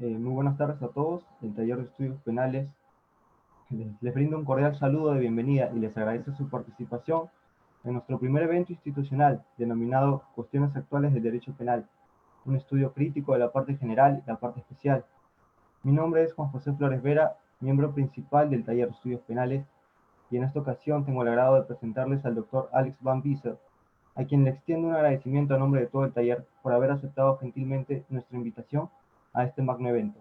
Muy buenas tardes a todos. El taller de estudios penales les brindo un cordial saludo de bienvenida y les agradece su participación en nuestro primer evento institucional denominado Cuestiones Actuales del Derecho Penal, un estudio crítico de la parte general y la parte especial. Mi nombre es Juan José Flores Vera, miembro principal del taller de estudios penales, y en esta ocasión tengo el agrado de presentarles al doctor Alex Van Bieser, a quien le extiendo un agradecimiento a nombre de todo el taller por haber aceptado gentilmente nuestra invitación a este magno evento.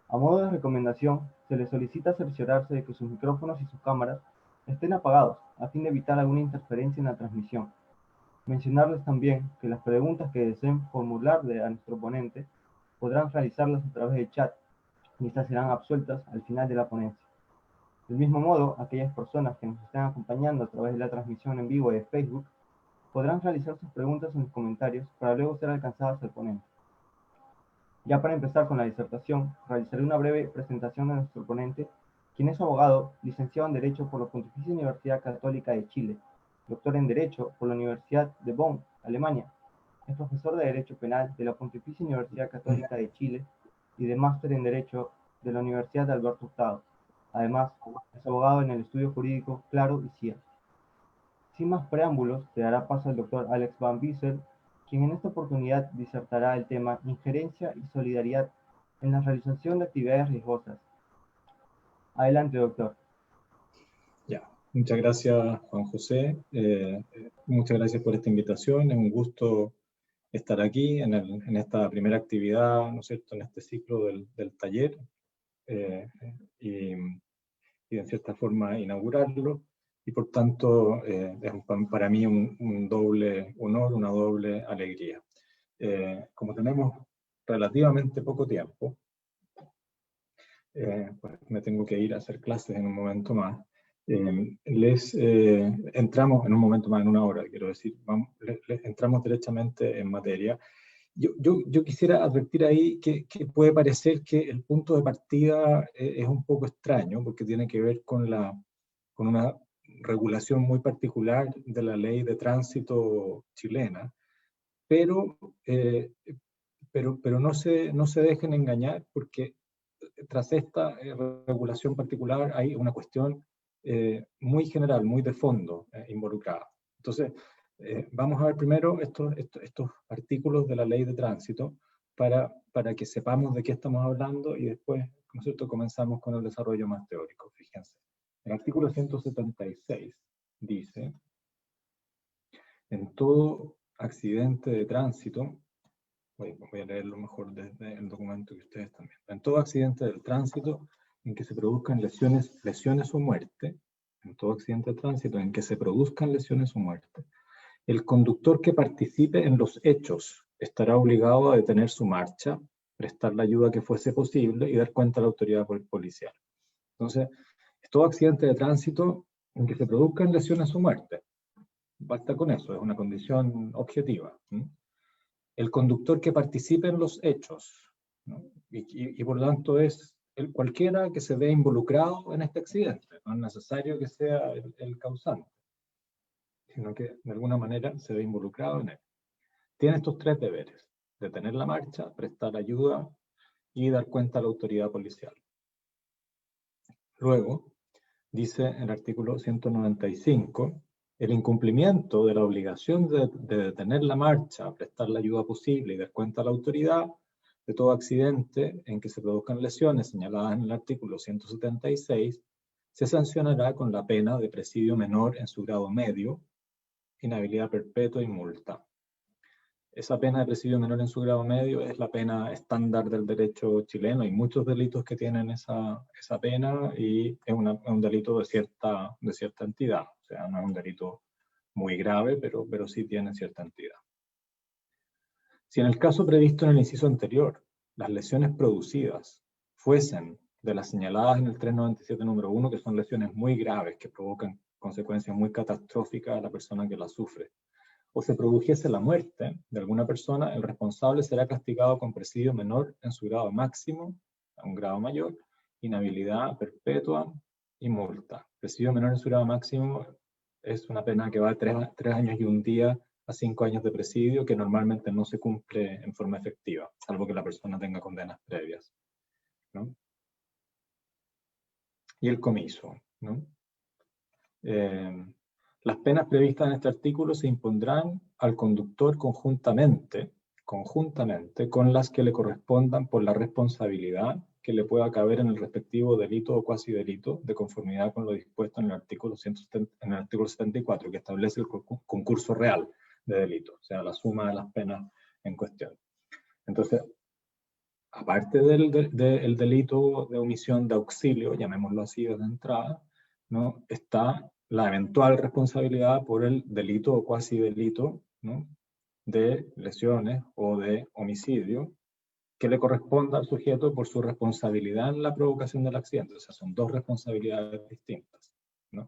A modo de recomendación, se les solicita cerciorarse de que sus micrófonos y sus cámaras estén apagados, a fin de evitar alguna interferencia en la transmisión. Mencionarles también que las preguntas que deseen formularle a nuestro ponente podrán realizarlas a través del chat, y estas serán absueltas al final de la ponencia. Del mismo modo, aquellas personas que nos estén acompañando a través de la transmisión en vivo de Facebook podrán realizar sus preguntas en los comentarios para luego ser alcanzadas al ponente. Ya para empezar con la disertación, realizaré una breve presentación de nuestro ponente, quien es abogado, licenciado en Derecho por la Pontificia Universidad Católica de Chile, doctor en Derecho por la Universidad de Bonn, Alemania. Es profesor de Derecho Penal de la Pontificia Universidad Católica de Chile y de Máster en Derecho de la Universidad de Alberto Hurtado. Además, es abogado en el estudio jurídico Claro y CIA. Sin más preámbulos, le dará paso al doctor Alex Van Bieser, quien en esta oportunidad disertará el tema Injerencia y Solidaridad en la realización de actividades riesgosas. Adelante, doctor. Ya, muchas gracias, Juan José. Muchas gracias por esta invitación. Es un gusto estar aquí en esta primera actividad, ¿no es cierto?, en este ciclo del taller y en cierta forma inaugurarlo. Y por tanto, es para mí un doble honor, una doble alegría. Como tenemos relativamente poco tiempo, pues me tengo que ir a hacer clases en un momento más. Entramos en un momento más, en una hora, quiero decir, entramos derechamente en materia. Yo quisiera advertir ahí que puede parecer que el punto de partida es un poco extraño, porque tiene que ver con una regulación muy particular de la ley de tránsito chilena, pero no se dejen engañar, porque tras esta regulación particular hay una cuestión muy general, muy de fondo involucrada. Entonces, vamos a ver primero estos artículos de la ley de tránsito para que sepamos de qué estamos hablando, y después, ¿no es cierto?, comenzamos con el desarrollo más teórico. Fíjense, el artículo 176 dice: en todo accidente de tránsito, voy a leerlo mejor desde el documento que ustedes también. En todo accidente del tránsito en que se produzcan lesiones o muerte, en todo accidente de tránsito en que se produzcan lesiones o muerte, el conductor que participe en los hechos estará obligado a detener su marcha, prestar la ayuda que fuese posible y dar cuenta a la autoridad policial. Entonces, todo accidente de tránsito en que se produzcan lesiones o muerte, basta con eso, es una condición objetiva. El conductor que participe en los hechos, ¿no? Y por lo tanto es cualquiera que se vea involucrado en este accidente. No es necesario que sea el causante, sino que de alguna manera se ve involucrado en él. Tiene estos tres deberes: detener la marcha, prestar ayuda y dar cuenta a la autoridad policial. Luego, dice el artículo 195, el incumplimiento de la obligación de detener la marcha, prestar la ayuda posible y dar cuenta a la autoridad de todo accidente en que se produzcan lesiones señaladas en el artículo 176, se sancionará con la pena de presidio menor en su grado medio, inhabilidad perpetua y multa. Esa pena de presidio menor en su grado medio es la pena estándar del derecho chileno. Hay muchos delitos que tienen esa pena, y es un delito de cierta entidad. O sea, no es un delito muy grave, pero sí tiene cierta entidad. Si en el caso previsto en el inciso anterior, las lesiones producidas fuesen de las señaladas en el 397 número 1, que son lesiones muy graves que provocan consecuencias muy catastróficas a la persona que las sufre, o se produjese la muerte de alguna persona, el responsable será castigado con presidio menor en su grado máximo, a un grado mayor, inhabilidad perpetua y multa. Presidio menor en su grado máximo es una pena que va de 3 años y un día a 5 años de presidio, que normalmente no se cumple en forma efectiva, salvo que la persona tenga condenas previas, ¿no? Y el comiso, ¿no? Las penas previstas en este artículo se impondrán al conductor conjuntamente con las que le correspondan por la responsabilidad que le pueda caber en el respectivo delito o cuasi delito, de conformidad con lo dispuesto en el artículo 74, que establece el concurso real de delito, o sea, la suma de las penas en cuestión. Entonces, aparte del delito de omisión de auxilio, llamémoslo así de entrada, ¿no?, está la eventual responsabilidad por el delito o cuasi delito, ¿no?, de lesiones o de homicidio, que le corresponda al sujeto por su responsabilidad en la provocación del accidente. O sea, son dos responsabilidades distintas, ¿no?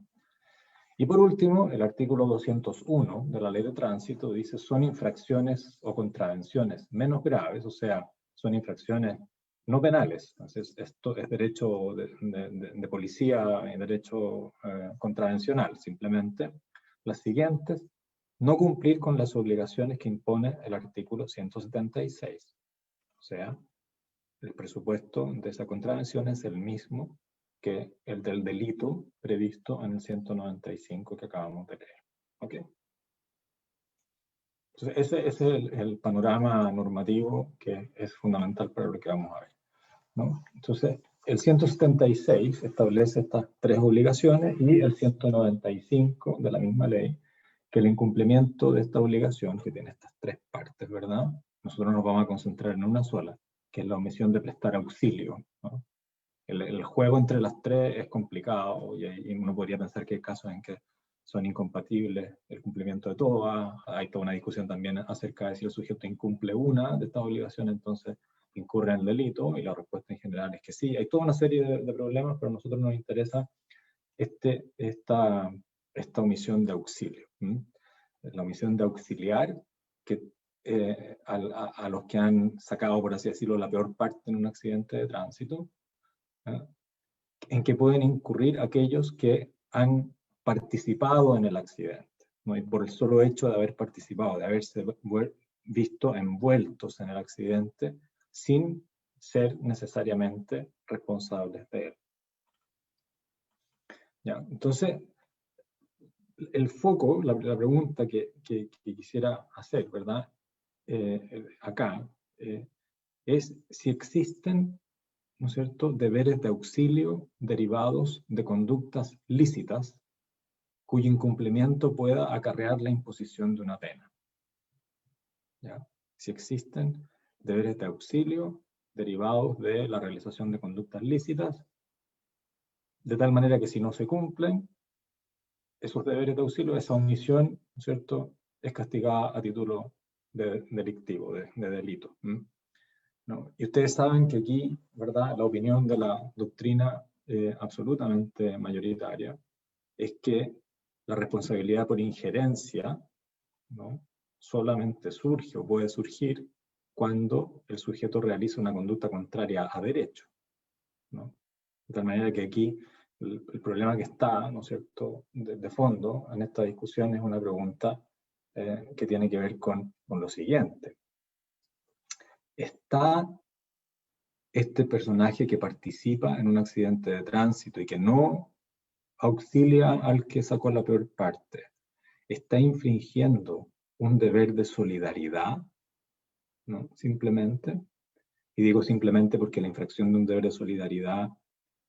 Y por último, el artículo 201 de la Ley de Tránsito dice: son infracciones o contravenciones menos graves, o sea, son infracciones no penales. Entonces, esto es derecho de policía, derecho contravencional, simplemente las siguientes: no cumplir con las obligaciones que impone el artículo 176. O sea, el presupuesto de esa contravención es el mismo que el del delito previsto en el 195 que acabamos de leer. ¿Ok? Entonces, ese es el panorama normativo que es fundamental para lo que vamos a ver, ¿no? Entonces, el 176 establece estas tres obligaciones y el 195 de la misma ley que el incumplimiento de esta obligación, que tiene estas tres partes, ¿verdad? Nosotros nos vamos a concentrar en una sola, que es la omisión de prestar auxilio, ¿no? El juego entre las tres es complicado y uno podría pensar que hay casos en que son incompatibles el cumplimiento de todas. Hay toda una discusión también acerca de si el sujeto incumple una de estas obligaciones, entonces incurre en el delito, y la respuesta en general es que sí. Hay toda una serie de problemas, pero a nosotros nos interesa esta omisión de auxilio. La omisión de auxiliar, que a los que han sacado, por así decirlo, la peor parte en un accidente de tránsito, en que pueden incurrir aquellos que han participado en el accidente, ¿no? Y por el solo hecho de haber participado, de haberse visto envueltos en el accidente sin ser necesariamente responsables de él. ¿Ya? Entonces, el foco, la pregunta que quisiera hacer, ¿verdad? Acá, es si existen, ¿no es cierto?, deberes de auxilio derivados de conductas lícitas cuyo incumplimiento pueda acarrear la imposición de una pena. ¿Ya? Si existen deberes de auxilio derivados de la realización de conductas lícitas, de tal manera que si no se cumplen esos deberes de auxilio, esa omisión, ¿no es cierto?, es castigada a título delictivo, de delito. ¿No? Y ustedes saben que aquí, ¿verdad?, la opinión de la doctrina absolutamente mayoritaria es que la responsabilidad por injerencia, ¿no?, solamente surge o puede surgir cuando el sujeto realiza una conducta contraria a derecho, ¿no? De tal manera que aquí el problema que está, ¿no es cierto?, de fondo en esta discusión es una pregunta que tiene que ver con lo siguiente. ¿Está este personaje que participa en un accidente de tránsito y que no auxilia al que sacó la peor parte, está infringiendo un deber de solidaridad, ¿no?, simplemente? Y digo simplemente porque la infracción de un deber de solidaridad,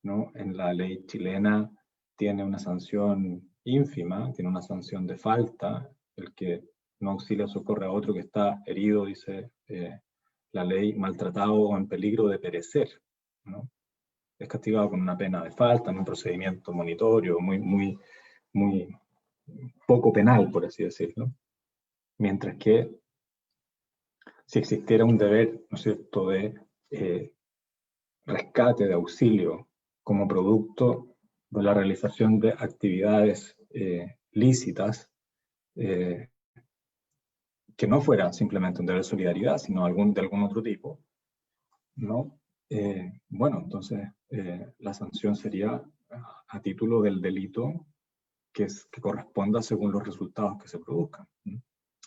¿no?, en la ley chilena tiene una sanción ínfima, tiene una sanción de falta. El que no auxilia o socorre a otro que está herido, dice la ley, maltratado o en peligro de perecer, ¿no?, es castigado con una pena de falta, en un procedimiento monitorio muy poco penal, por así decirlo. Mientras que si existiera un deber, ¿no es cierto?, de rescate, de auxilio, como producto de la realización de actividades lícitas, que no fuera simplemente un deber de solidaridad, sino de algún otro tipo, ¿no? Bueno, entonces la sanción sería a título del delito que corresponda según los resultados que se produzcan.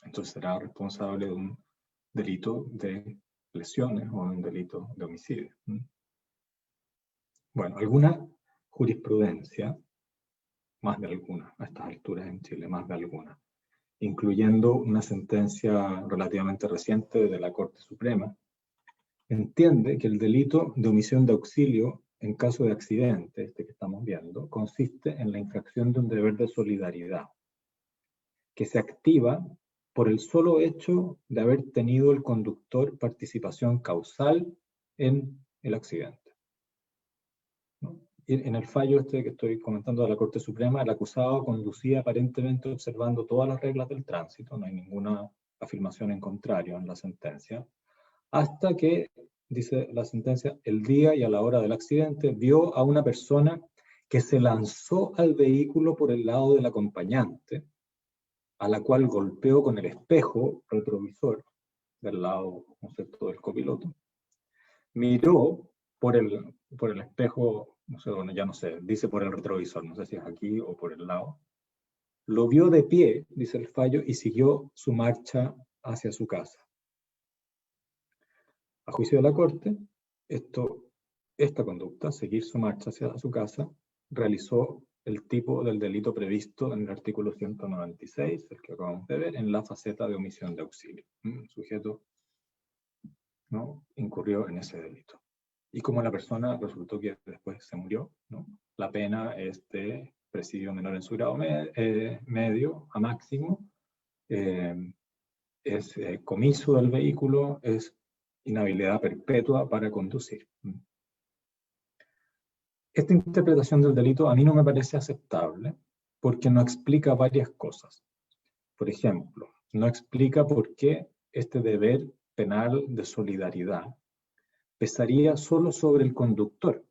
entonces será responsable de un delito de lesiones o de un delito de homicidio. Bueno, alguna jurisprudencia, más de alguna, a estas alturas en Chile, más de alguna, incluyendo una sentencia relativamente reciente de la Corte Suprema, entiende que el delito de omisión de auxilio en caso de accidente, este que estamos viendo, consiste en la infracción de un deber de solidaridad, que se activa por el solo hecho de haber tenido el conductor participación causal en el accidente. ¿No? En el fallo este que estoy comentando de la Corte Suprema, el acusado conducía aparentemente observando todas las reglas del tránsito, no hay ninguna afirmación en contrario en la sentencia, hasta que, dice la sentencia, el día y a la hora del accidente vio a una persona que se lanzó al vehículo por el lado del acompañante, a la cual golpeó con el espejo retrovisor del lado, ¿no es cierto?, del copiloto, miró por el espejo, no sé, bueno, ya no sé, dice por el retrovisor, no sé si es aquí o por el lado, lo vio de pie, dice el fallo, y siguió su marcha hacia su casa. A juicio de la Corte, esta conducta, seguir su marcha hacia su casa, realizó el tipo del delito previsto en el artículo 196, el que acabamos de ver, en la faceta de omisión de auxilio. El sujeto, ¿no?, incurrió en ese delito. Y como la persona resultó que después se murió, ¿no?, la pena es de presidio menor en su grado medio a máximo, es comiso del vehículo, es inhabilidad perpetua para conducir. Esta interpretación del delito a mí no me parece aceptable porque no explica varias cosas. Por ejemplo, no explica por qué este deber penal de solidaridad pesaría solo sobre el conductor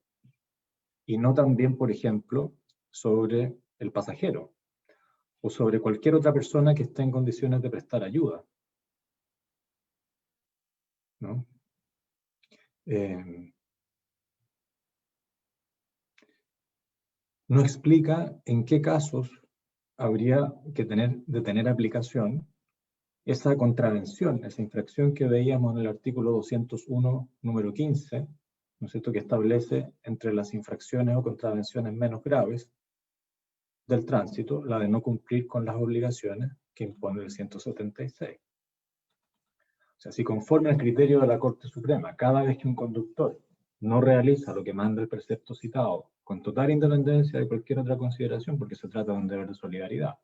y no también, por ejemplo, sobre el pasajero o sobre cualquier otra persona que esté en condiciones de prestar ayuda, ¿no? No explica en qué casos habría que de tener aplicación esa contravención, esa infracción que veíamos en el artículo 201, número 15, ¿no es cierto?, que establece entre las infracciones o contravenciones menos graves del tránsito, la de no cumplir con las obligaciones que impone el 176. O sea, si conforme al criterio de la Corte Suprema, cada vez que un conductor no realiza lo que manda el precepto citado, con total independencia de cualquier otra consideración, porque se trata de un deber de solidaridad,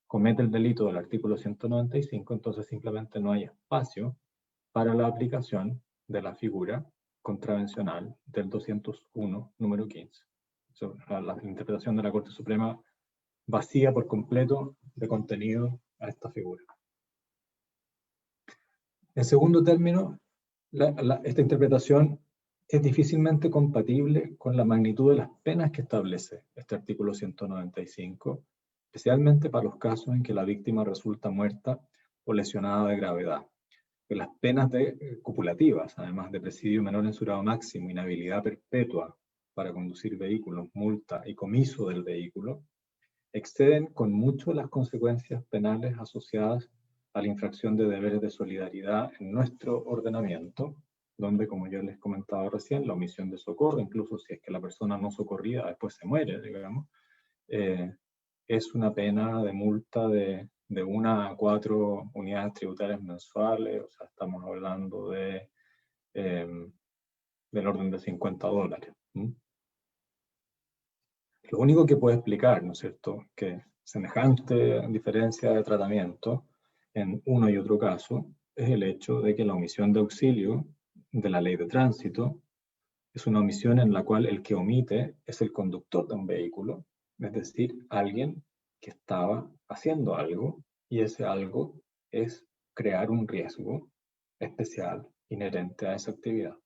comete el delito del artículo 195, entonces simplemente no hay espacio para la aplicación de la figura contravencional del 201, número 15. La interpretación de la Corte Suprema vacía por completo de contenido a esta figura. En segundo término, esta interpretación es difícilmente compatible con la magnitud de las penas que establece este artículo 195, especialmente para los casos en que la víctima resulta muerta o lesionada de gravedad. Que las penas copulativas, además de presidio menor en su grado máximo, inhabilidad perpetua para conducir vehículos, multa y comiso del vehículo, exceden con mucho las consecuencias penales asociadas a la infracción de deberes de solidaridad en nuestro ordenamiento, donde, como yo les comentaba recién, la omisión de socorro, incluso si es que la persona no socorrida después se muere, digamos, es una pena de multa de 1 a 4 unidades tributarias mensuales, o sea, estamos hablando de del orden de $50. Lo único que puede explicar, ¿no es cierto?, que semejante diferencia de tratamiento en uno y otro caso es el hecho de que la omisión de auxilio de la ley de tránsito es una omisión en la cual el que omite es el conductor de un vehículo, es decir, alguien que estaba haciendo algo, y ese algo es crear un riesgo especial inherente a esa actividad.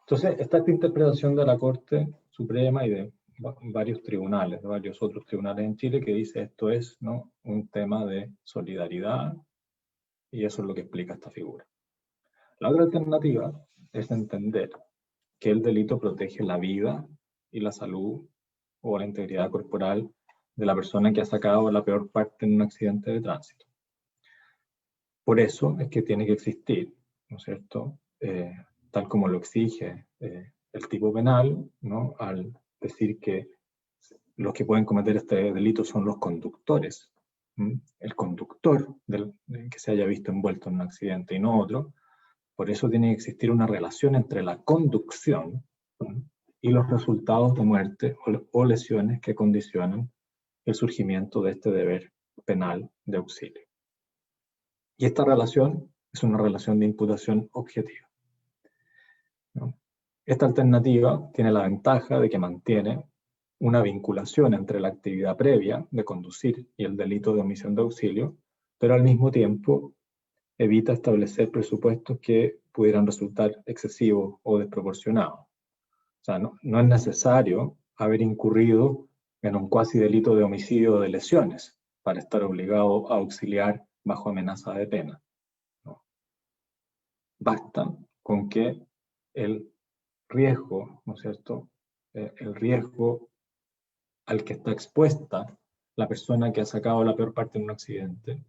Entonces, está esta interpretación de la Corte Suprema y de varios tribunales, de varios otros tribunales en Chile, que dice esto es, ¿no?, un tema de solidaridad, y eso es lo que explica esta figura. La otra alternativa es entender que el delito protege la vida y la salud o la integridad corporal de la persona que ha sacado la peor parte en un accidente de tránsito. Por eso es que tiene que existir, ¿no es cierto?, tal como lo exige el tipo penal, ¿no?, al decir que los que pueden cometer este delito son los conductores. El conductor que se haya visto envuelto en un accidente y no otro. Por eso tiene que existir una relación entre la conducción y los resultados de muerte o lesiones que condicionan el surgimiento de este deber penal de auxilio. Y esta relación es una relación de imputación objetiva, ¿no? Esta alternativa tiene la ventaja de que mantiene una vinculación entre la actividad previa de conducir y el delito de omisión de auxilio, pero al mismo tiempo evita establecer presupuestos que pudieran resultar excesivos o desproporcionados. O sea, no es necesario haber incurrido en un cuasi delito de homicidio o de lesiones para estar obligado a auxiliar bajo amenaza de pena, ¿no? Basta con que el riesgo, ¿no es cierto?, el riesgo al que está expuesta la persona que ha sacado la peor parte en un accidente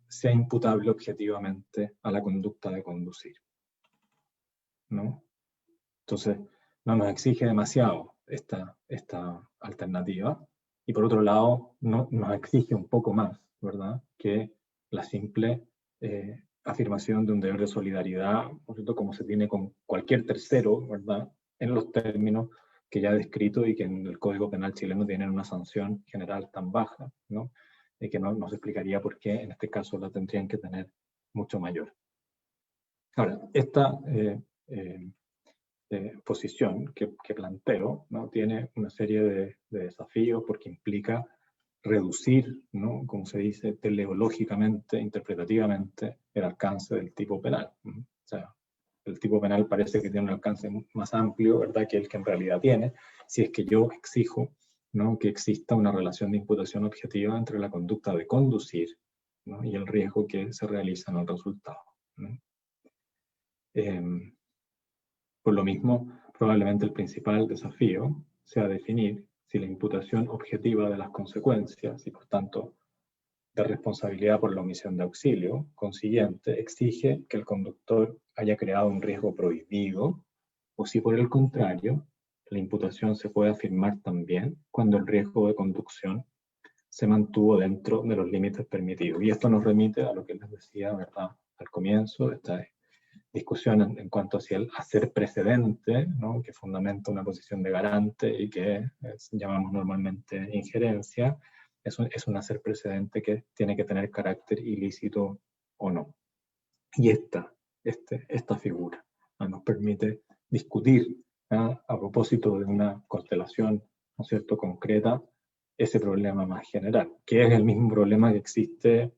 sea imputable objetivamente a la conducta de conducir, ¿no? Entonces, no nos exige demasiado esta alternativa, y por otro lado, nos exige un poco más, ¿verdad?, que la simple afirmación de un deber de solidaridad, por cierto, como se tiene con cualquier tercero, ¿verdad?, en los términos que ya he descrito y que en el Código Penal chileno tienen una sanción general tan baja, ¿no?, y que no se explicaría por qué en este caso la tendrían que tener mucho mayor. Ahora, esta posición que planteo, ¿no?, tiene una serie de desafíos porque implica reducir, ¿no?, como se dice, teleológicamente, interpretativamente, el alcance del tipo penal. O sea, el tipo penal parece que tiene un alcance más amplio, ¿verdad?, que el que en realidad tiene, si es que yo exijo, ¿no?, que exista una relación de imputación objetiva entre la conducta de conducir, ¿no?, y el riesgo que se realiza en el resultado, ¿no? Por lo mismo, probablemente el principal desafío sea definir si la imputación objetiva de las consecuencias y por tanto de responsabilidad por la omisión de auxilio consiguiente exige que el conductor haya creado un riesgo prohibido, o si por el contrario la imputación se puede afirmar también cuando el riesgo de conducción se mantuvo dentro de los límites permitidos. Y esto nos remite a lo que les decía, ¿verdad?, al comienzo de esta discusión en cuanto a si el hacer precedente, ¿no?, que fundamenta una posición de garante y que llamamos normalmente injerencia, es un hacer precedente que tiene que tener carácter ilícito o no. Y esta figura nos permite discutir, a propósito de una constelación, ¿no es cierto?, concreta, ese problema más general, que es el mismo problema que existe,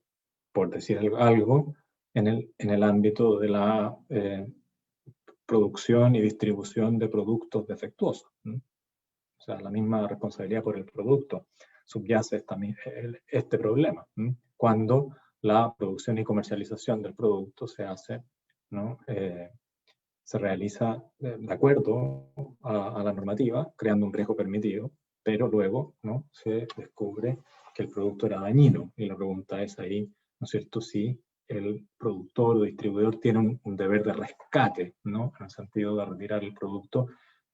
por decir algo, en el ámbito de la producción y distribución de productos defectuosos. O sea, la misma responsabilidad por el producto subyace este problema, cuando la producción y comercialización del producto se hace, ¿no?, se realiza de acuerdo a la normativa, creando un riesgo permitido, pero luego, ¿no?, se descubre que el producto era dañino, y la pregunta es ahí, ¿no es cierto?, si el productor o distribuidor tiene un deber de rescate, ¿no?, en el sentido de retirar el producto,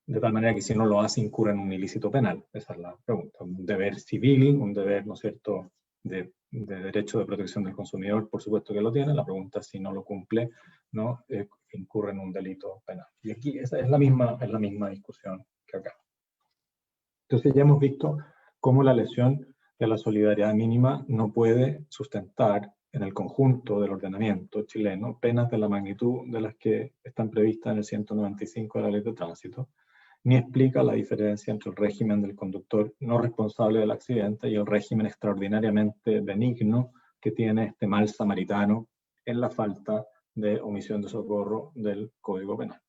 de tal manera que si no lo hace incurre en un ilícito penal. Esa es la pregunta. Un deber civil, un deber, ¿no es cierto?, de derecho de protección del consumidor, por supuesto que lo tiene. La pregunta es si no lo cumple, ¿no?, incurre en un delito penal. Y aquí esa es la misma discusión que acá. Entonces ya hemos visto cómo la lesión de la solidaridad mínima no puede sustentar en el conjunto del ordenamiento chileno penas de la magnitud de las que están previstas en el 195 de la Ley de Tránsito, ni explica la diferencia entre el régimen del conductor no responsable del accidente y el régimen extraordinariamente benigno que tiene este mal samaritano en la falta de omisión de socorro del Código Penal.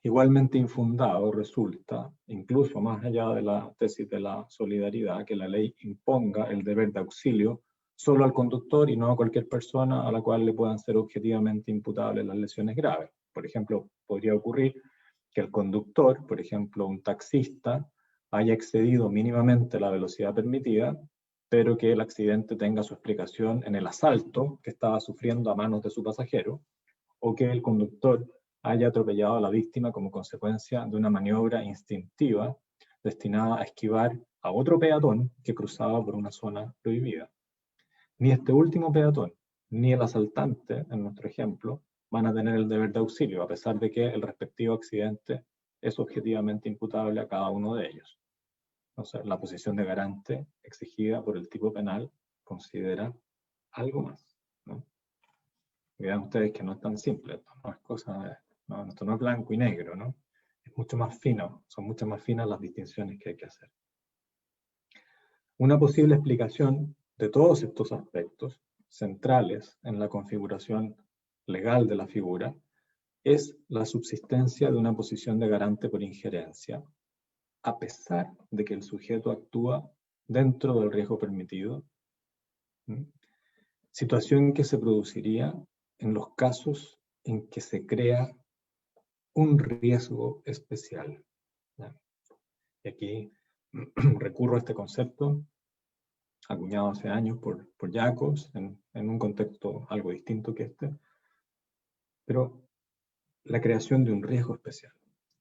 Igualmente infundado resulta, incluso más allá de la tesis de la solidaridad, que la ley imponga el deber de auxilio solo al conductor y no a cualquier persona a la cual le puedan ser objetivamente imputables las lesiones graves. Por ejemplo, podría ocurrir que el conductor, por ejemplo un taxista, haya excedido mínimamente la velocidad permitida, pero que el accidente tenga su explicación en el asalto que estaba sufriendo a manos de su pasajero, o que el conductor haya atropellado a la víctima como consecuencia de una maniobra instintiva destinada a esquivar a otro peatón que cruzaba por una zona prohibida. Ni este último peatón, ni el asaltante, en nuestro ejemplo, van a tener el deber de auxilio, a pesar de que el respectivo accidente es objetivamente imputable a cada uno de ellos. Entonces, la posición de garante exigida por el tipo penal considera algo más, ¿no? Vean ustedes que no es tan simple, esto no es cosa de, no, esto no es blanco y negro, ¿no? Es mucho más fino, son mucho más finas las distinciones que hay que hacer. Una posible explicación de todos estos aspectos centrales en la configuración legal de la figura es la subsistencia de una posición de garante por injerencia, a pesar de que el sujeto actúa dentro del riesgo permitido, situación que se produciría en los casos en que se crea un riesgo especial. Y aquí recurro a este concepto acuñado hace años por Jacobs en un contexto algo distinto que este, pero la creación de un riesgo especial.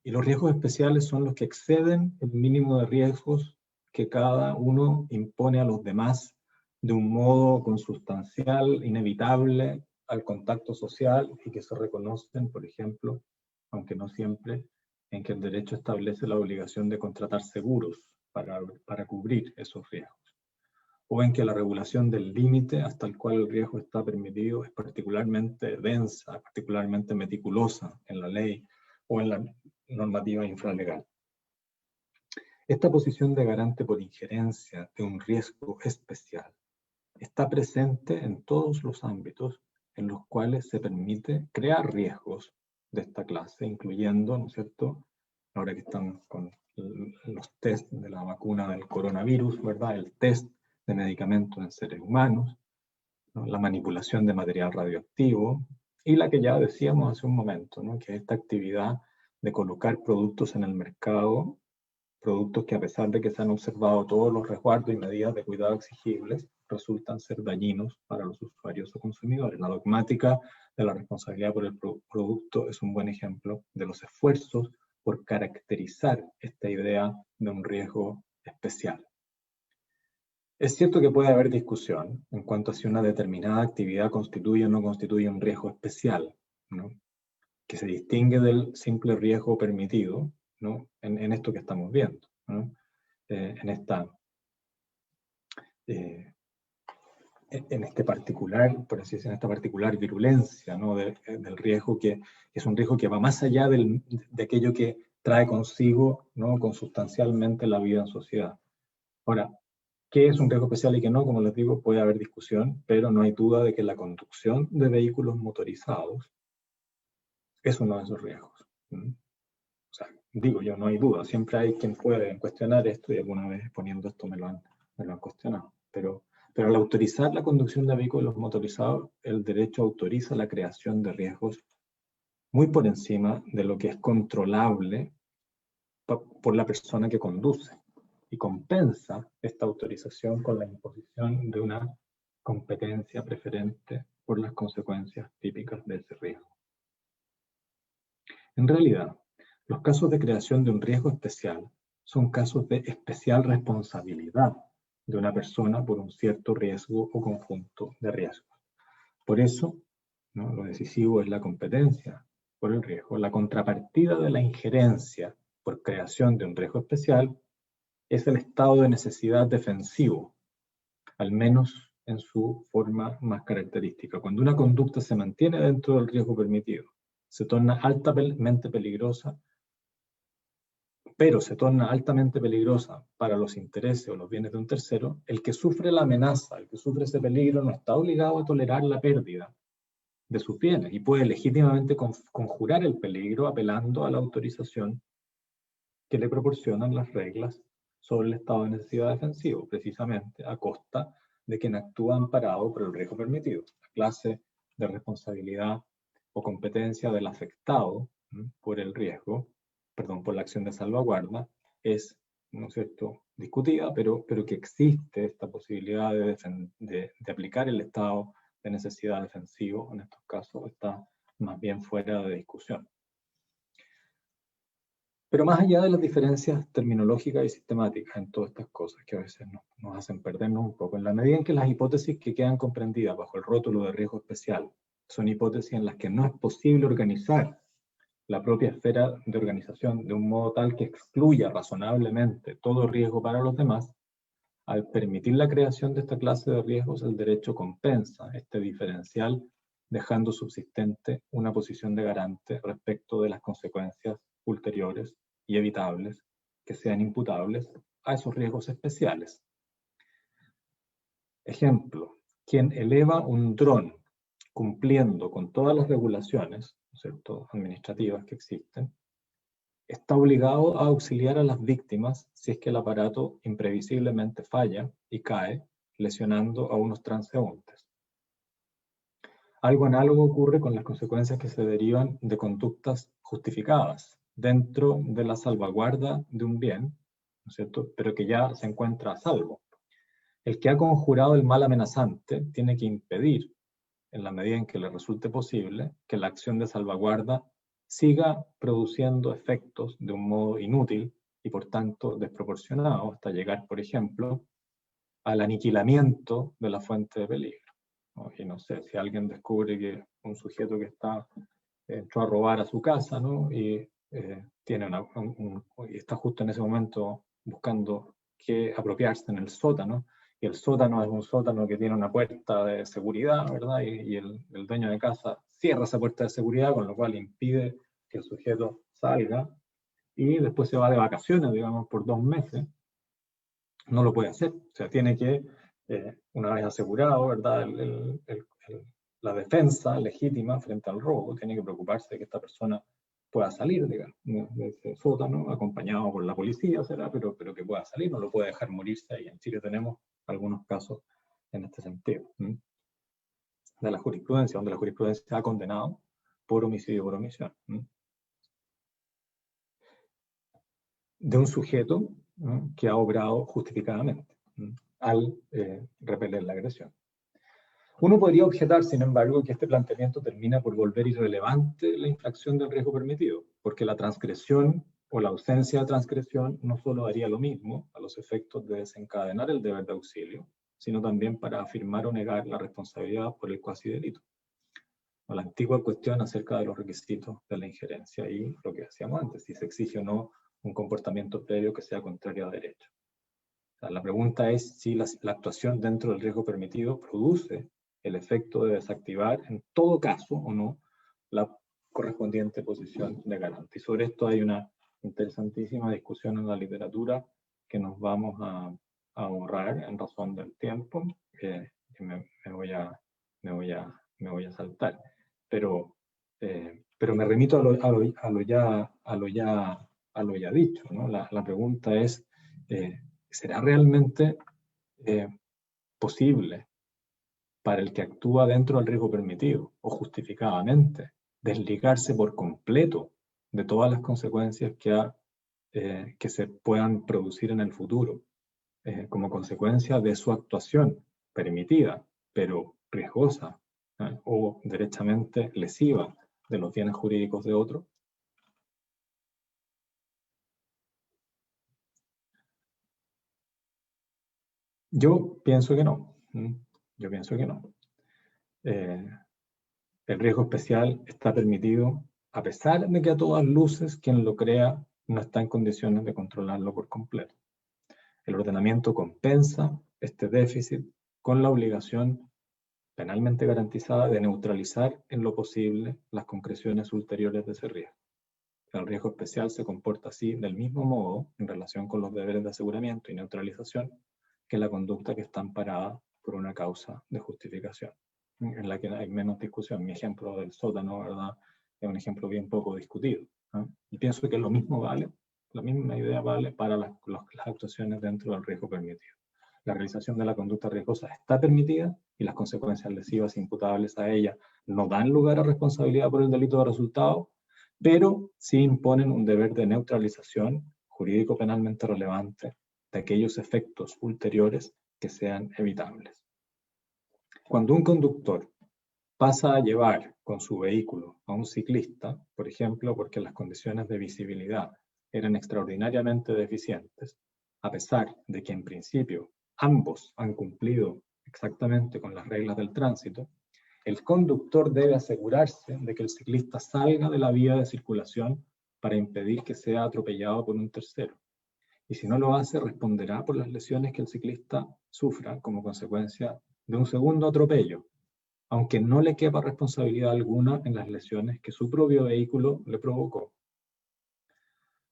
Y los riesgos especiales son los que exceden el mínimo de riesgos que cada uno impone a los demás de un modo consustancial, inevitable al contacto social y que se reconocen, por ejemplo, aunque no siempre, en que el derecho establece la obligación de contratar seguros para cubrir esos riesgos, o en que la regulación del límite hasta el cual el riesgo está permitido es particularmente densa, particularmente meticulosa en la ley o en la normativa infralegal. Esta posición de garante por injerencia de un riesgo especial está presente en todos los ámbitos en los cuales se permite crear riesgos de esta clase, incluyendo, ¿no es cierto?, ahora que están con los test de la vacuna del coronavirus, ¿verdad?, el test de medicamentos en seres humanos, ¿no?, la manipulación de material radioactivo, y la que ya decíamos hace un momento, ¿no?, que es esta actividad de colocar productos en el mercado, productos que a pesar de que se han observado todos los resguardos y medidas de cuidado exigibles, resultan ser dañinos para los usuarios o consumidores. La dogmática de la responsabilidad por el producto es un buen ejemplo de los esfuerzos por caracterizar esta idea de un riesgo especial. Es cierto que puede haber discusión en cuanto a si una determinada actividad constituye o no constituye un riesgo especial, ¿no?, que se distingue del simple riesgo permitido, ¿no?, en esto que estamos viendo, ¿no?, en este particular, por así decirlo, en esta particular virulencia, ¿no?, del riesgo que es un riesgo que va más allá de aquello que trae consigo, ¿no?, consustancialmente la vida en sociedad. Ahora, ¿qué es un riesgo especial y qué no? Como les digo, puede haber discusión, pero no hay duda de que la conducción de vehículos motorizados es uno de esos riesgos. O sea, digo yo, no hay duda, siempre hay quien puede cuestionar esto y alguna vez poniendo esto me lo han cuestionado. Pero al autorizar la conducción de vehículos motorizados, el derecho autoriza la creación de riesgos muy por encima de lo que es controlable por la persona que conduce, y compensa esta autorización con la imposición de una competencia preferente por las consecuencias típicas de ese riesgo. En realidad, los casos de creación de un riesgo especial son casos de especial responsabilidad de una persona por un cierto riesgo o conjunto de riesgos. Por eso, ¿no?, lo decisivo es la competencia por el riesgo. La contrapartida de la injerencia por creación de un riesgo especial es el estado de necesidad defensivo, al menos en su forma más característica. Cuando una conducta se mantiene dentro del riesgo permitido, se torna altamente peligrosa, pero se torna altamente peligrosa para los intereses o los bienes de un tercero, el que sufre la amenaza, el que sufre ese peligro, no está obligado a tolerar la pérdida de sus bienes y puede legítimamente conjurar el peligro apelando a la autorización que le proporcionan las reglas sobre el estado de necesidad defensivo, precisamente a costa de quien actúa amparado por el riesgo permitido. La clase de responsabilidad o competencia del afectado por el riesgo, por la acción de salvaguarda, es ¿no es cierto?, discutida, pero que existe esta posibilidad de aplicar el estado de necesidad defensivo, en estos casos está más bien fuera de discusión. Pero más allá de las diferencias terminológicas y sistemáticas en todas estas cosas que a veces nos hacen perdernos un poco, en la medida en que las hipótesis que quedan comprendidas bajo el rótulo de riesgo especial son hipótesis en las que no es posible organizar la propia esfera de organización de un modo tal que excluya razonablemente todo riesgo para los demás, al permitir la creación de esta clase de riesgos, el derecho compensa este diferencial, dejando subsistente una posición de garante respecto de las consecuencias ulteriores y evitables que sean imputables a esos riesgos especiales. Ejemplo, quien eleva un dron cumpliendo con todas las regulaciones, ¿no es cierto?, administrativas que existen, está obligado a auxiliar a las víctimas si es que el aparato imprevisiblemente falla y cae, lesionando a unos transeúntes. Algo análogo ocurre con las consecuencias que se derivan de conductas justificadas dentro de la salvaguarda de un bien, ¿no es cierto?, pero que ya se encuentra a salvo. El que ha conjurado el mal amenazante tiene que impedir, en la medida en que le resulte posible, que la acción de salvaguarda siga produciendo efectos de un modo inútil y por tanto desproporcionado hasta llegar, por ejemplo, al aniquilamiento de la fuente de peligro, ¿no? Y no sé, si alguien descubre que un sujeto que entró a robar a su casa, ¿no?, y está justo en ese momento buscando qué apropiarse en el sótano, y el sótano es un sótano que tiene una puerta de seguridad, ¿verdad? Y el dueño de casa cierra esa puerta de seguridad, con lo cual impide que el sujeto salga, y después se va de vacaciones, digamos, por 2 meses. No lo puede hacer. O sea, tiene que, una vez asegurado, ¿verdad?, la defensa legítima frente al robo, tiene que preocuparse de que esta persona pueda salir, digamos, de ese sótano, acompañado por la policía, será, pero que pueda salir, no lo puede dejar morirse ahí. En Chile tenemos algunos casos en este sentido, de la jurisprudencia, donde la jurisprudencia ha condenado por homicidio por omisión, de un sujeto que ha obrado justificadamente al repeler la agresión. Uno podría objetar, sin embargo, que este planteamiento termina por volver irrelevante la infracción del riesgo permitido, porque la transgresión o la ausencia de transgresión no solo haría lo mismo a los efectos de desencadenar el deber de auxilio, sino también para afirmar o negar la responsabilidad por el cuasi delito. O la antigua cuestión acerca de los requisitos de la injerencia y lo que decíamos antes, si se exige o no un comportamiento previo que sea contrario a derecho. O sea, la pregunta es si la actuación dentro del riesgo permitido produce el efecto de desactivar en todo caso o no la correspondiente posición de garante. Y sobre esto hay una interesantísima discusión en la literatura que nos vamos a ahorrar en razón del tiempo, que me voy a saltar. Pero me remito a lo ya dicho, ¿no? La pregunta es, ¿será realmente posible para el que actúa dentro del riesgo permitido o justificadamente desligarse por completo de todas las consecuencias que se puedan producir en el futuro como consecuencia de su actuación permitida, pero riesgosa o derechamente lesiva de los bienes jurídicos de otro? Yo pienso que no. Yo pienso que no. El riesgo especial está permitido a pesar de que a todas luces quien lo crea no está en condiciones de controlarlo por completo. El ordenamiento compensa este déficit con la obligación penalmente garantizada de neutralizar en lo posible las concreciones ulteriores de ese riesgo. El riesgo especial se comporta así del mismo modo en relación con los deberes de aseguramiento y neutralización que la conducta que está amparada por una causa de justificación, en la que hay menos discusión. Mi ejemplo del sótano, ¿verdad?, es un ejemplo bien poco discutido, ¿no? Y pienso que lo mismo vale, la misma idea vale para las actuaciones dentro del riesgo permitido. La realización de la conducta riesgosa está permitida y las consecuencias lesivas imputables a ella no dan lugar a responsabilidad por el delito de resultado, pero sí imponen un deber de neutralización jurídico penalmente relevante de aquellos efectos ulteriores que sean evitables. Cuando un conductor pasa a llevar con su vehículo a un ciclista, por ejemplo, porque las condiciones de visibilidad eran extraordinariamente deficientes, a pesar de que en principio ambos han cumplido exactamente con las reglas del tránsito, el conductor debe asegurarse de que el ciclista salga de la vía de circulación para impedir que sea atropellado por un tercero. Y si no lo hace, responderá por las lesiones que el ciclista sufra como consecuencia de un segundo atropello, aunque no le quepa responsabilidad alguna en las lesiones que su propio vehículo le provocó.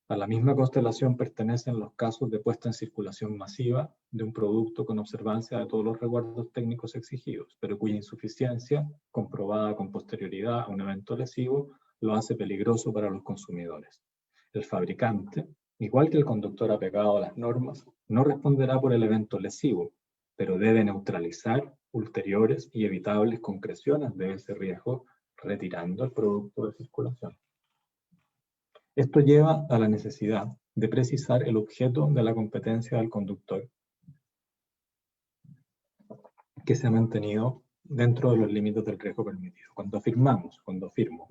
A la misma constelación pertenecen los casos de puesta en circulación masiva de un producto con observancia de todos los resguardos técnicos exigidos, pero cuya insuficiencia, comprobada con posterioridad a un evento lesivo, lo hace peligroso para los consumidores. El fabricante, igual que el conductor apegado a las normas, no responderá por el evento lesivo, pero debe neutralizar ulteriores y evitables concreciones de ese riesgo retirando el producto de circulación. Esto lleva a la necesidad de precisar el objeto de la competencia del conductor, que se ha mantenido dentro de los límites del riesgo permitido. Cuando afirmo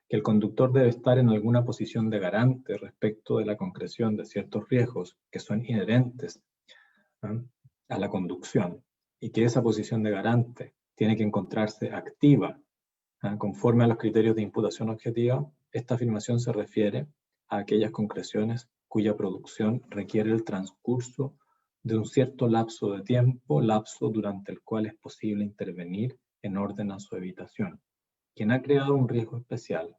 que el conductor debe estar en alguna posición de garante respecto de la concreción de ciertos riesgos que son inherentes a la conducción, y que esa posición de garante tiene que encontrarse activa conforme a los criterios de imputación objetiva, esta afirmación se refiere a aquellas concreciones cuya producción requiere el transcurso de un cierto lapso de tiempo, lapso durante el cual es posible intervenir en orden a su evitación. Quien ha creado un riesgo especial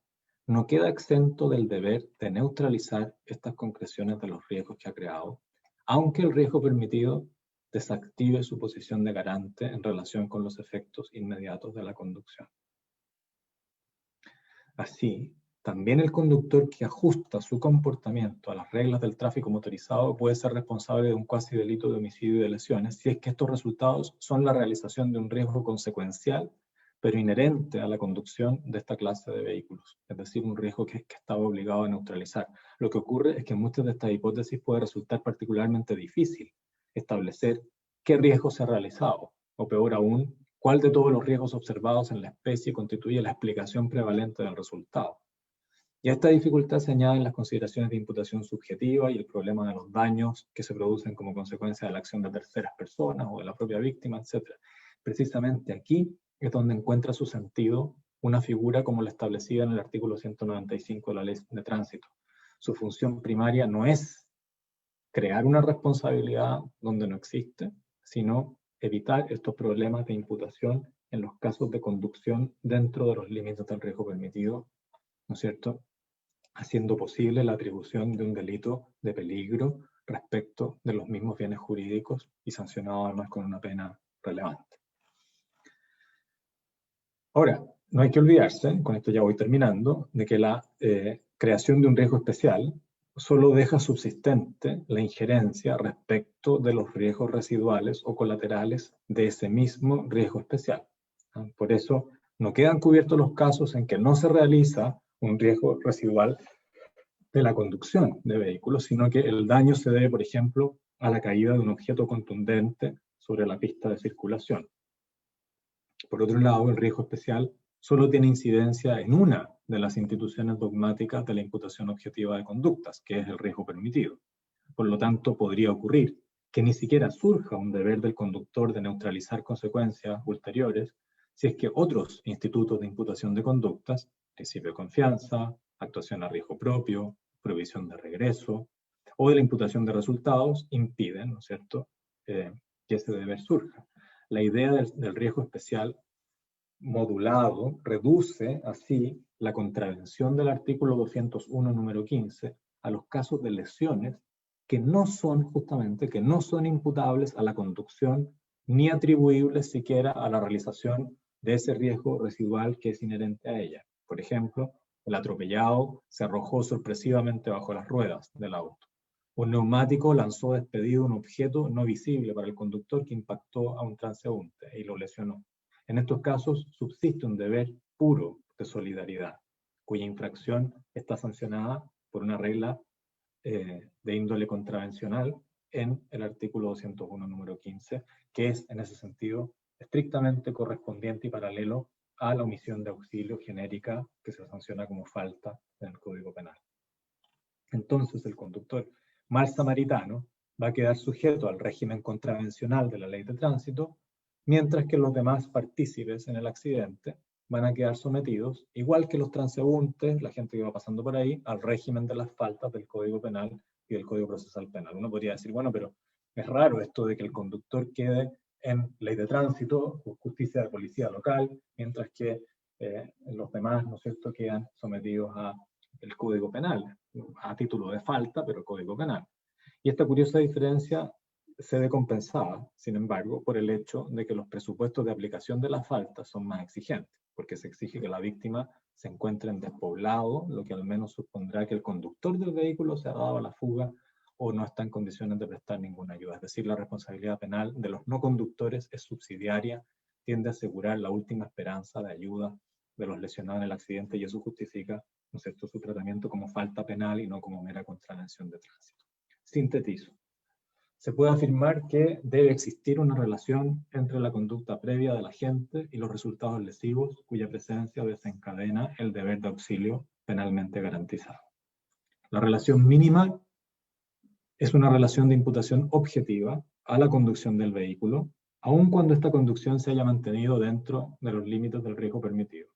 no queda exento del deber de neutralizar estas concreciones de los riesgos que ha creado, aunque el riesgo permitido desactive su posición de garante en relación con los efectos inmediatos de la conducción. Así, también el conductor que ajusta su comportamiento a las reglas del tráfico motorizado puede ser responsable de un cuasi delito de homicidio y de lesiones si es que estos resultados son la realización de un riesgo consecuencial, pero inherente a la conducción de esta clase de vehículos, es decir, un riesgo que estaba obligado a neutralizar. Lo que ocurre es que en muchas de estas hipótesis puede resultar particularmente difícil establecer qué riesgo se ha realizado, o peor aún, cuál de todos los riesgos observados en la especie constituye la explicación prevalente del resultado. Y a esta dificultad se añaden las consideraciones de imputación subjetiva y el problema de los daños que se producen como consecuencia de la acción de terceras personas o de la propia víctima, etc. Precisamente aquí es donde encuentra su sentido una figura como la establecida en el artículo 195 de la Ley de Tránsito. Su función primaria no es crear una responsabilidad donde no existe, sino evitar estos problemas de imputación en los casos de conducción dentro de los límites del riesgo permitido, ¿no es cierto?, haciendo posible la atribución de un delito de peligro respecto de los mismos bienes jurídicos y sancionado además con una pena relevante. Ahora, no hay que olvidarse, con esto ya voy terminando, de que la creación de un riesgo especial solo deja subsistente la injerencia respecto de los riesgos residuales o colaterales de ese mismo riesgo especial. Por eso, no quedan cubiertos los casos en que no se realiza un riesgo residual de la conducción de vehículos, sino que el daño se debe, por ejemplo, a la caída de un objeto contundente sobre la pista de circulación. Por otro lado, el riesgo especial solo tiene incidencia en una de las instituciones dogmáticas de la imputación objetiva de conductas, que es el riesgo permitido. Por lo tanto, podría ocurrir que ni siquiera surja un deber del conductor de neutralizar consecuencias ulteriores si es que otros institutos de imputación de conductas, principio de confianza, actuación a riesgo propio, prohibición de regreso, o de la imputación de resultados, impiden, ¿no es cierto?, que ese deber surja. La idea del riesgo especial modulado reduce así la contravención del artículo 201, número 15, a los casos de lesiones que no son justamente, que no son imputables a la conducción ni atribuibles siquiera a la realización de ese riesgo residual que es inherente a ella. Por ejemplo, el atropellado se arrojó sorpresivamente bajo las ruedas del auto. Un neumático lanzó despedido un objeto no visible para el conductor que impactó a un transeúnte y lo lesionó. En estos casos subsiste un deber puro de solidaridad, cuya infracción está sancionada por una regla de índole contravencional en el artículo 201, número 15, que es, en ese sentido, estrictamente correspondiente y paralelo a la omisión de auxilio genérica que se sanciona como falta en el Código Penal. Entonces, el conductor mal samaritano va a quedar sujeto al régimen contravencional de la ley de tránsito, mientras que los demás partícipes en el accidente van a quedar sometidos, igual que los transeúntes, la gente que va pasando por ahí, al régimen de las faltas del Código Penal y del Código Procesal Penal. Uno podría decir, bueno, pero es raro esto de que el conductor quede en ley de tránsito, justicia de policía local, mientras que los demás, ¿no es cierto?, quedan sometidos al Código Penal, a título de falta, pero Código Penal. Y esta curiosa diferencia se ve compensada, sin embargo, por el hecho de que los presupuestos de aplicación de las faltas son más exigentes, porque se exige que la víctima se encuentre en despoblado, lo que al menos supondrá que el conductor del vehículo se ha dado a la fuga o no está en condiciones de prestar ninguna ayuda. Es decir, la responsabilidad penal de los no conductores es subsidiaria, tiende a asegurar la última esperanza de ayuda de los lesionados en el accidente y eso justifica, ¿no es cierto?, su tratamiento como falta penal y no como mera contravención de tránsito. Sintetizo. Se puede afirmar que debe existir una relación entre la conducta previa del agente y los resultados lesivos cuya presencia desencadena el deber de auxilio penalmente garantizado. La relación mínima es una relación de imputación objetiva a la conducción del vehículo, aun cuando esta conducción se haya mantenido dentro de los límites del riesgo permitido.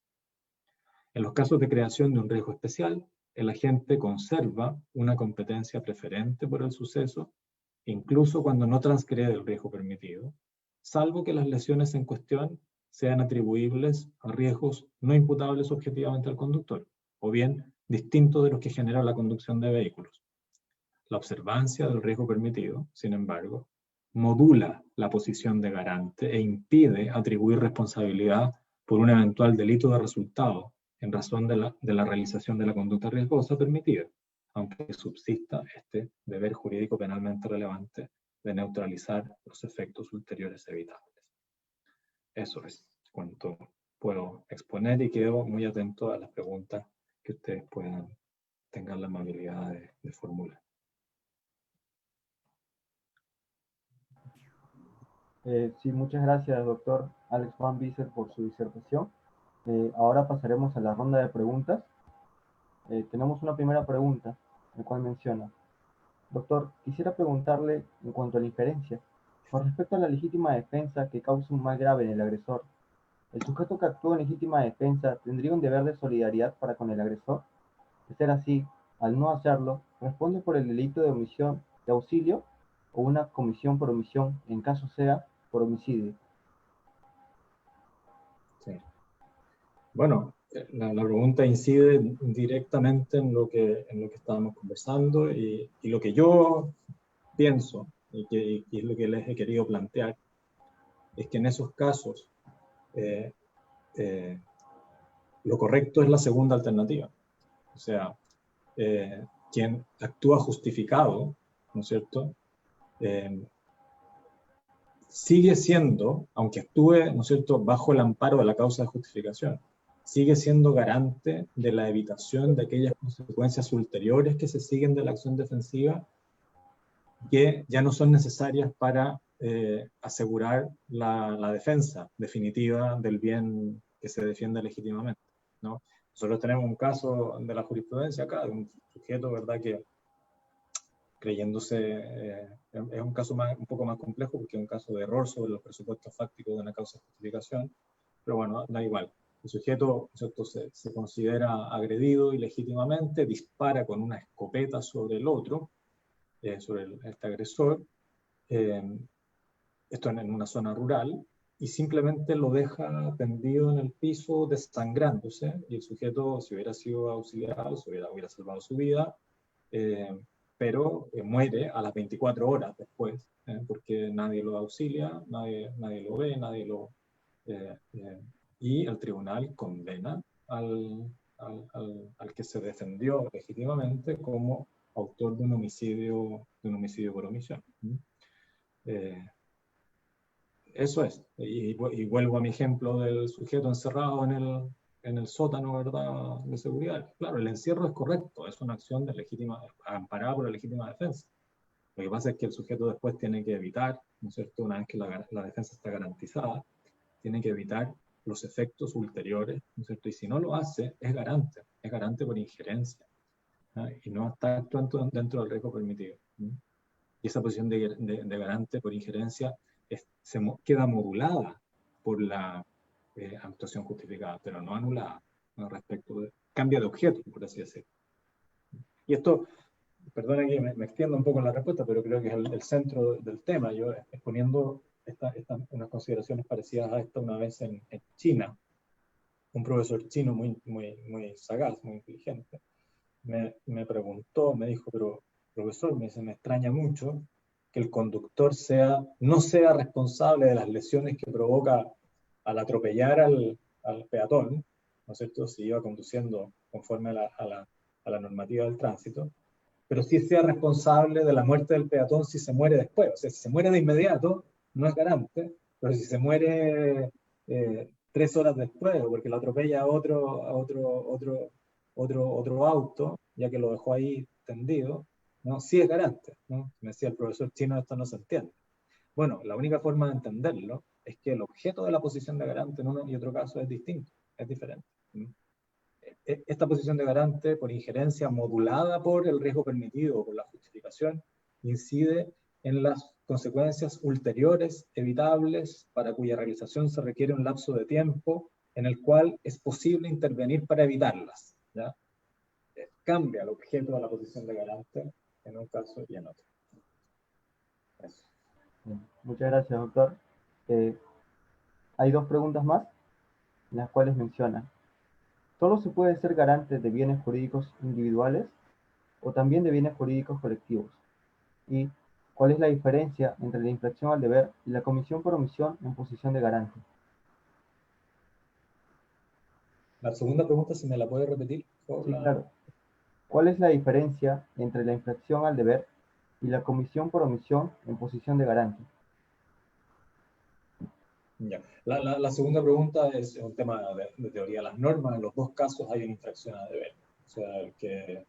En los casos de creación de un riesgo especial, el agente conserva una competencia preferente por el suceso, incluso cuando no transgrede el riesgo permitido, salvo que las lesiones en cuestión sean atribuibles a riesgos no imputables objetivamente al conductor, o bien distintos de los que genera la conducción de vehículos. La observancia del riesgo permitido, sin embargo, modula la posición de garante e impide atribuir responsabilidad por un eventual delito de resultado en razón de la realización de la conducta riesgosa permitida, aunque subsista este deber jurídico penalmente relevante de neutralizar los efectos ulteriores evitables. Eso es cuanto puedo exponer y quedo muy atento a las preguntas que ustedes tengan la amabilidad de formular. Sí, muchas gracias, doctor Alex Van Visser, por su disertación. Ahora pasaremos a la ronda de preguntas. Tenemos una primera pregunta, la cual menciona: doctor, quisiera preguntarle en cuanto a la inferencia, con respecto a la legítima defensa que causa un mal grave en el agresor, ¿el sujeto que actúa en legítima defensa tendría un deber de solidaridad para con el agresor? De ser así, al no hacerlo, ¿responde por el delito de omisión de auxilio o una comisión por omisión, en caso sea por homicidio? Sí. Bueno, la pregunta incide directamente en lo que estábamos conversando y lo que yo pienso y es lo que les he querido plantear, es que en esos casos lo correcto es la segunda alternativa. O sea, quien actúa justificado, ¿no es cierto?, sigue siendo, aunque actúe, ¿no es cierto?, bajo el amparo de la causa de justificación, sigue siendo garante de la evitación de aquellas consecuencias ulteriores que se siguen de la acción defensiva que ya no son necesarias para asegurar la defensa definitiva del bien que se defiende legítimamente, ¿no? Nosotros tenemos un caso de la jurisprudencia acá, de un sujeto, ¿verdad?, que creyéndose, es un caso un poco más complejo porque es un caso de error sobre los presupuestos fácticos de una causa de justificación, pero bueno, da igual. El sujeto, ¿cierto?, se considera agredido ilegítimamente, dispara con una escopeta sobre el otro, sobre este agresor, esto en una zona rural, y simplemente lo deja tendido en el piso desangrándose, y el sujeto, si hubiera sido auxiliado, hubiera salvado su vida, pero muere a las 24 horas después, porque nadie lo auxilia, nadie lo ve, y el tribunal condena al que se defendió legítimamente como autor de un homicidio por omisión. Eso es, y vuelvo a mi ejemplo del sujeto encerrado en en el sótano, ¿verdad?, de seguridad. Claro, el encierro es correcto, es una acción de legítima, amparada por la legítima defensa. Lo que pasa es que el sujeto después tiene que evitar, ¿no es cierto?, una vez que la defensa está garantizada, tiene que evitar los efectos ulteriores, ¿no es cierto? Y si no lo hace, es garante por injerencia, ¿no? Y no está actuando dentro del riesgo permitido, ¿no? Y esa posición de garante por injerencia queda modulada por la actuación justificada, pero no anulada, ¿no? Respecto de cambio de objeto, por así decirlo. Y esto, perdona que me extienda un poco en la respuesta, pero creo que es el centro del tema. Yo exponiendo unas consideraciones parecidas a esta una vez en China, un profesor chino muy sagaz, muy inteligente, me preguntó, me dijo, pero profesor, me extraña mucho que el conductor no sea responsable de las lesiones que provoca al atropellar al peatón, ¿no es cierto?, si iba conduciendo conforme a la normativa del tránsito, pero sí sea responsable de la muerte del peatón si se muere después. O sea, si se muere de inmediato, no es garante, pero si se muere 3 horas después, o porque lo atropella otro auto, ya que lo dejó ahí tendido, ¿no?, sí es garante, ¿no? Me decía el profesor chino, esto no se entiende. Bueno, la única forma de entenderlo es que el objeto de la posición de garante en uno y otro caso es distinto, es diferente. Esta posición de garante, por injerencia modulada por el riesgo permitido o por la justificación, incide en las consecuencias ulteriores evitables para cuya realización se requiere un lapso de tiempo en el cual es posible intervenir para evitarlas, ¿ya? Cambia el objeto de la posición de garante en un caso y en otro. Eso. Muchas gracias, doctor. Hay 2 preguntas más, las cuales menciona: ¿solo se puede ser garante de bienes jurídicos individuales o también de bienes jurídicos colectivos? ¿Y cuál es la diferencia entre la infracción al deber y la comisión por omisión en posición de garante? La segunda pregunta, si me la puede repetir, por Sí, favor. claro. ¿Cuál es la diferencia entre la infracción al deber y la comisión por omisión en posición de garante? Ya. La segunda pregunta es un tema de teoría de las normas. En los dos casos hay una infracción a deber. O sea, el que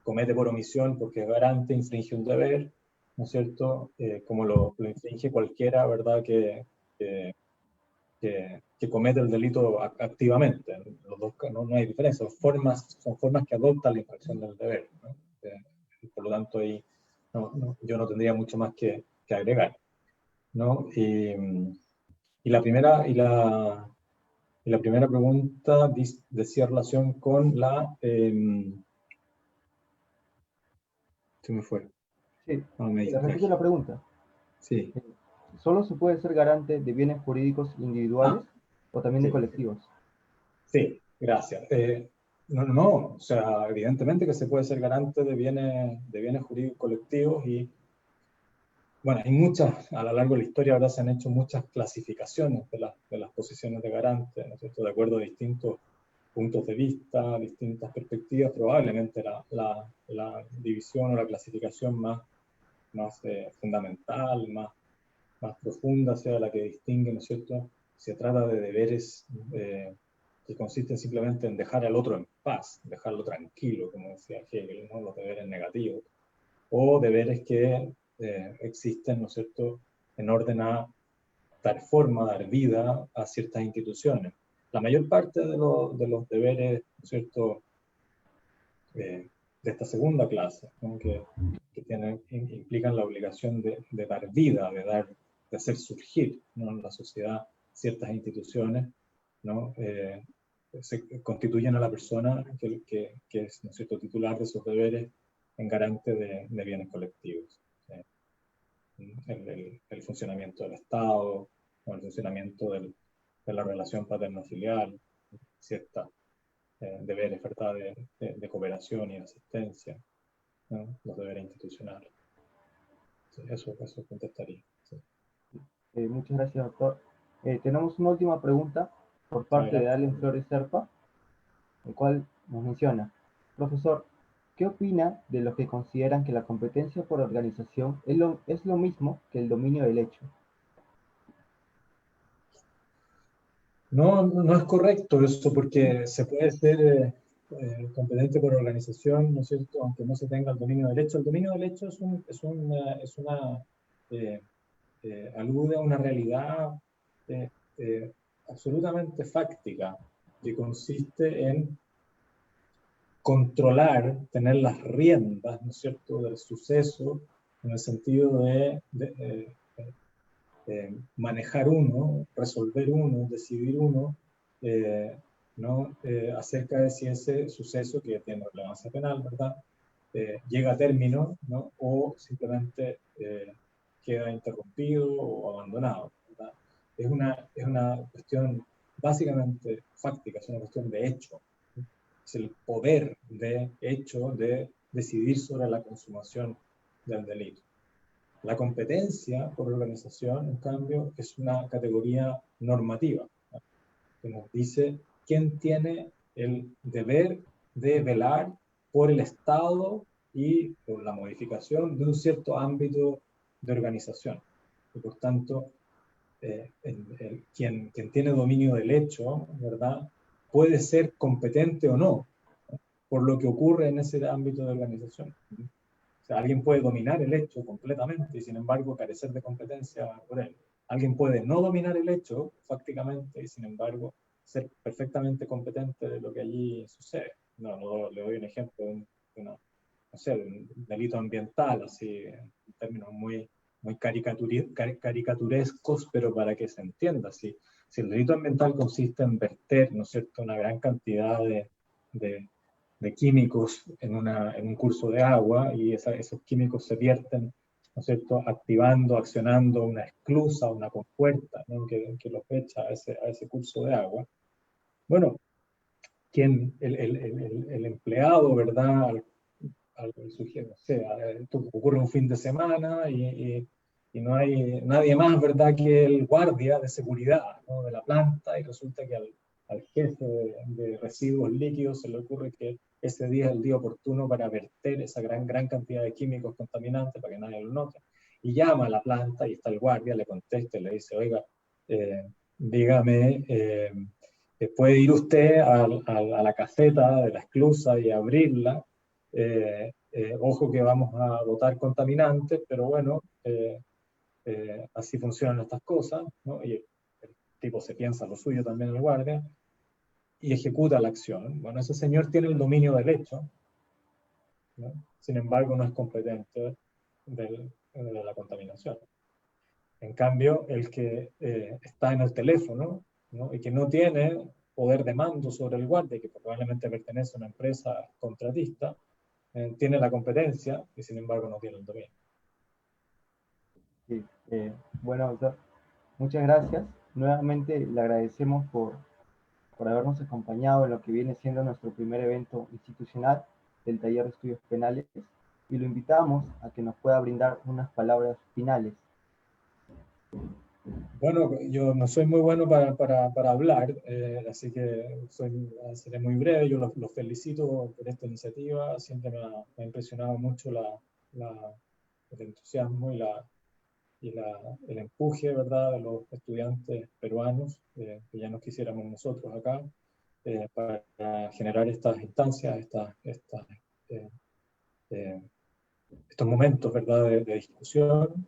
comete por omisión porque es garante infringe un deber, ¿no es cierto? Como lo infringe cualquiera, ¿verdad?, que, que comete el delito activamente. Los dos, no hay diferencia. Son formas que adoptan la infracción del deber, ¿no? Por lo tanto, ahí yo no tendría mucho más que agregar, ¿no? Y la primera pregunta decía relación con se me fue. Sí, No, me le repito la distraje. pregunta. Sí. ¿Solo se puede ser garante de bienes jurídicos individuales Ah, o también de sí. colectivos? Sí, gracias. No, o sea, evidentemente que se puede ser garante de bienes jurídicos colectivos y, bueno, hay muchas, a lo largo de la historia, ¿verdad?, se han hecho muchas clasificaciones de las posiciones de garante, ¿no es cierto?, de acuerdo a distintos puntos de vista, distintas perspectivas. Probablemente la división o la clasificación más fundamental, más profunda sea la que distingue, ¿no es cierto? Se trata de deberes que consisten simplemente en dejar al otro en paz, dejarlo tranquilo, como decía Hegel, ¿no?, los deberes negativos, o deberes que existen, ¿no es cierto?, en orden a dar forma, dar vida a ciertas instituciones. La mayor parte de los deberes, ¿no es cierto?, de esta segunda clase, ¿no?, que implican la obligación de dar vida, de hacer surgir, ¿no?, en la sociedad ciertas instituciones, ¿no?, se constituyen a la persona que es, ¿no es cierto?, titular de esos deberes en garante de bienes colectivos. El funcionamiento del Estado, o el funcionamiento de la relación paterno-filial, ciertas deberes, ¿verdad?, de cooperación y asistencia, ¿no?, los deberes institucionales. Sí, eso contestaría. Sí. Muchas gracias, doctor. Tenemos una última pregunta por parte de Adelante. Allen Flores Serpa, el cual nos menciona: profesor, ¿qué opina de los que consideran que la competencia por organización es lo mismo que el dominio del hecho? No, no es correcto eso, porque se puede ser competente por organización, ¿no es cierto?, aunque no se tenga el dominio del hecho. El dominio del hecho eh, alude a una realidad eh, eh, absolutamente fáctica, que consiste en controlar, tener las riendas, ¿no es cierto?, del suceso, en el sentido de manejar uno, resolver uno, decidir uno, ¿no? Acerca de si ese suceso que tiene relevancia penal, ¿verdad?, llega a término, ¿no?, o simplemente queda interrumpido o abandonado, ¿verdad? Es una cuestión básicamente fáctica, es una cuestión de hecho. Es el poder de hecho de decidir sobre la consumación del delito. La competencia por organización, en cambio, es una categoría normativa, ¿no?, que nos dice quién tiene el deber de velar por el Estado y por la modificación de un cierto ámbito de organización. Y por tanto, quien tiene dominio del hecho, ¿verdad?, puede ser competente o no, ¿no?, por lo que ocurre en ese ámbito de organización. O sea, alguien puede dominar el hecho completamente y sin embargo carecer de competencia por él. Alguien puede no dominar el hecho fácticamente y sin embargo ser perfectamente competente de lo que allí sucede. Le doy un ejemplo no sé, de un delito ambiental, así en términos muy caricaturescos, pero para que se entienda. Si el delito ambiental consiste en verter, ¿no es cierto?, una gran cantidad de, de químicos en un curso de agua y esos químicos se vierten, ¿no es cierto?, activando, accionando una esclusa, una compuerta, ¿no?, que los echa a ese curso de agua. Bueno, el empleado, ¿verdad?, al sujeto, o sea, esto ocurre un fin de semana y no hay nadie más, ¿verdad?, que el guardia de seguridad, ¿no?, de la planta, y resulta que al jefe de residuos líquidos se le ocurre que ese día es el día oportuno para verter esa gran cantidad de químicos contaminantes para que nadie lo note. Y llama a la planta y está el guardia, le contesta y le dice, oiga, dígame, puede ir usted a la caseta de la esclusa y abrirla. Ojo que vamos a botar contaminantes, pero bueno, así funcionan estas cosas, ¿no? Y el tipo se piensa lo suyo también el guardia y ejecuta la acción. Bueno, ese señor tiene el dominio del hecho, ¿no? Sin embargo no es competente de la contaminación. En cambio, el que está en el teléfono, ¿no?, y que no tiene poder de mando sobre el guardia, que probablemente pertenece a una empresa contratista, tiene la competencia y sin embargo no tiene el dominio. Sí, bueno, doctor, muchas gracias. Nuevamente le agradecemos por habernos acompañado en lo que viene siendo nuestro primer evento institucional del taller de estudios penales y lo invitamos a que nos pueda brindar unas palabras finales. Bueno, yo no soy muy bueno para hablar, así que seré muy breve. Yo los felicito por esta iniciativa. Siempre me ha impresionado mucho el entusiasmo el empuje, ¿verdad?, de los estudiantes peruanos, que ya nos quisiéramos nosotros acá, para generar estas instancias, eh, eh, estos momentos, ¿verdad?, de discusión.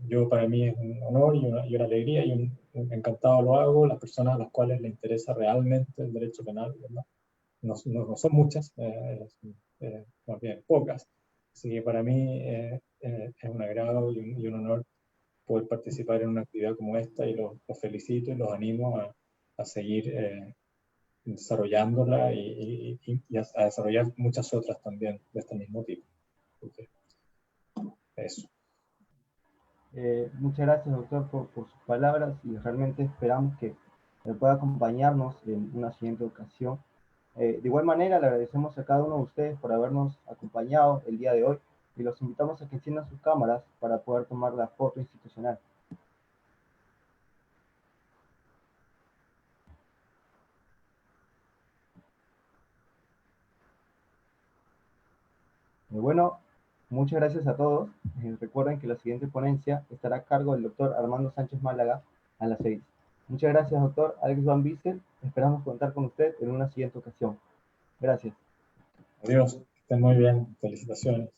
Yo, para mí es un honor y una alegría y encantado lo hago. Las personas a las cuales les interesa realmente el derecho penal, ¿verdad?, no son muchas, más bien pocas. Así que para mí es un agrado y un honor poder participar en una actividad como esta y los felicito y los animo a seguir desarrollándola y a desarrollar muchas otras también de este mismo tipo. Entonces, eso. Muchas gracias, doctor, por sus palabras y realmente esperamos que pueda acompañarnos en una siguiente ocasión. De igual manera, le agradecemos a cada uno de ustedes por habernos acompañado el día de hoy y los invitamos a que enciendan sus cámaras para poder tomar la foto institucional. Bueno, muchas gracias a todos. Recuerden que la siguiente ponencia estará a cargo del doctor Armando Sánchez Málaga a las 6. Muchas gracias, doctor Alex Van Bissell. Esperamos contar con usted en una siguiente ocasión. Gracias. Adiós, estén muy bien, felicitaciones.